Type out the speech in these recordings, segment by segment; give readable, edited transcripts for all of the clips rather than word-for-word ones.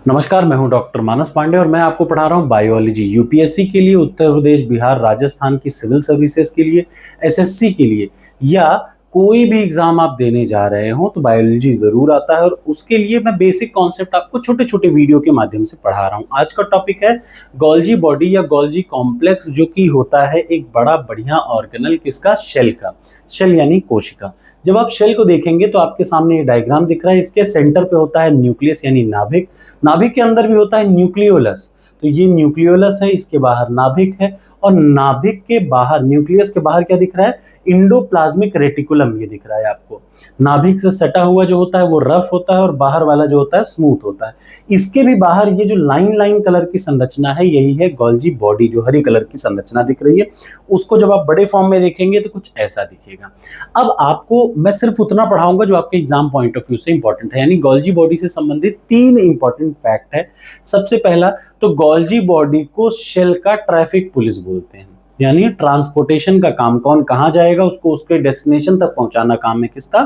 नमस्कार, मैं हूं डॉक्टर मानस पांडे और मैं आपको पढ़ा रहा हूं बायोलॉजी। यूपीएससी के लिए, उत्तर प्रदेश, बिहार, राजस्थान की सिविल सर्विसेज के लिए, एसएससी के लिए या कोई भी एग्जाम आप देने जा रहे हो तो बायोलॉजी जरूर आता है। और उसके लिए मैं बेसिक कॉन्सेप्ट आपको छोटे छोटे वीडियो के माध्यम से पढ़ा रहा हूं। आज का टॉपिक है गोल्जी बॉडी या गोल्जी कॉम्प्लेक्स, जो कि होता है एक बड़ा बढ़िया ऑर्गेनल किसका, सेल का। सेल यानी कोशिका। जब आप सेल को देखेंगे तो आपके सामने ये डायग्राम दिख रहा है। इसके सेंटर पे होता है न्यूक्लियस यानी नाभिक। नाभिक के अंदर भी होता है न्यूक्लियोलस। तो ये न्यूक्लियोलस है, इसके बाहर नाभिक है। और नाभिक के बाहर, न्यूक्लियस के बाहर क्या दिख रहा है, इंडोप्लाज्मिक रेटिकुलम ये दिख रहा है आपको। नाभिक से सटा हुआ जो होता है वो रफ होता है और बाहर वाला जो होता है स्मूथ होता है। इसके भी बाहर ये जो लाइन लाइन कलर की संरचना है, यही है गोल्जी बॉडी। जो हरी कलर की संरचना दिख रही है, उसको जब आप बड़े फॉर्म में देखेंगे तो कुछ ऐसा दिखेगा। अब आपको मैं सिर्फ उतना पढ़ाऊंगा जो आपके एग्जाम पॉइंट ऑफ व्यू से इंपॉर्टेंट है, यानी गोल्जी बॉडी से संबंधित 3 इंपॉर्टेंट फैक्ट है। सबसे पहला तो गोल्जी बॉडी को सेल का ट्रैफिक पुलिस बोलते हैं, यानी ट्रांसपोर्टेशन का काम, कौन कहां जाएगा उसको उसके डेस्टिनेशन तक पहुंचाना काम है किसका,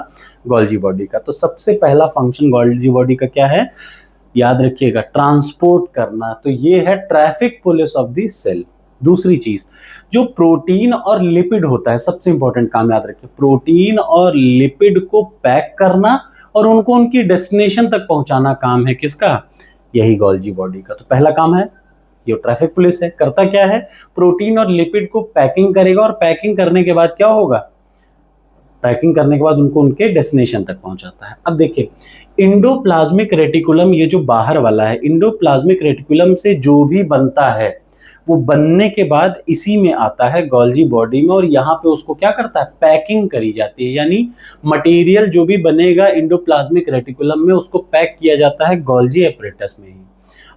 गोल्जी बॉडी का। तो सबसे पहला फंक्शन गोल्जी बॉडी का क्या है, याद रखिएगा, ट्रांसपोर्ट करना। तो ये है traffic police of the cell. दूसरी चीज, जो प्रोटीन और लिपिड होता है, सबसे इंपॉर्टेंट काम याद रखिए, प्रोटीन और लिपिड को पैक करना और उनको उनकी डेस्टिनेशन तक पहुंचाना काम है किसका, यही गोल्जी बॉडी का। तो पहला काम है, ये ट्रैफिक पुलिस है। करता क्या है, प्रोटीन और लिपिड को पैकिंग करेगा और पैकिंग करने के बाद क्या होगा, पैकिंग करने के बाद उनको उनके डेस्टिनेशन तक पहुंचाता है। अब देखिए, इंडोप्लाज्मिक रेटिकुलम, ये जो बाहर वाला है, इंडोप्लाज्मिक रेटिकुलम से जो भी बनता है वो बनने के बाद इसी में आता है गोल्जी बॉडी में, और यहाँ पे उसको क्या करता है, पैकिंग करी जाती है। यानी मटेरियल जो भी बनेगा इंडोप्लाज्मिक रेटिकुलम में, उसको पैक किया जाता है गोल्जी एपरेटस में ही।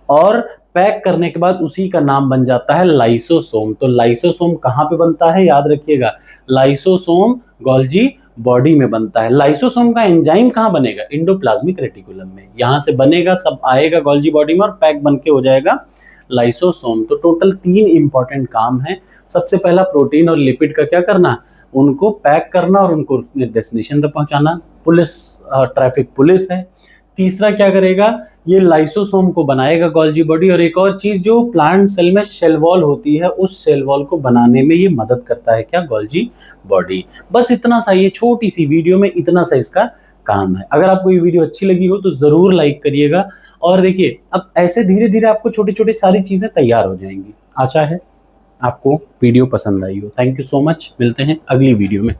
और पैक करने के बाद उसी का नाम बन जाता है लाइसोसोम। तो लाइसोसोम कहाँ पे बनता है, याद रखिएगा, लाइसोसोम गोल्जी बॉडी में बनता है। लाइसोसोम का एंजाइम कहाँ बनेगा, इंडोप्लाज्मिक रेटिकुलम में। यहां से बनेगा, सब आएगा गोल्जी बॉडी में और पैक बन के हो जाएगा लाइसोसोम। तो टोटल 3 इंपॉर्टेंट काम है। सबसे पहला, प्रोटीन और लिपिड का क्या करना, उनको पैक करना और उनको डेस्टिनेशन तक पहुंचाना, पुलिस, ट्रैफिक पुलिस है। तीसरा क्या करेगा, ये लाइसोसोम को बनाएगा गोल्जी बॉडी। और एक और चीज, जो प्लांट सेल में सेल वॉल होती है, उस सेल वॉल को बनाने में ये मदद करता है क्या, गोल्जी बॉडी। बस इतना सा, ये छोटी सी वीडियो में इतना सा इसका काम है। अगर आपको ये वीडियो अच्छी लगी हो तो जरूर लाइक करिएगा। और देखिए, अब ऐसे धीरे धीरे आपको छोटी छोटी सारी चीजें तैयार हो जाएंगी। आशा है आपको वीडियो पसंद आई हो। थैंक यू सो मच, मिलते हैं अगली वीडियो में।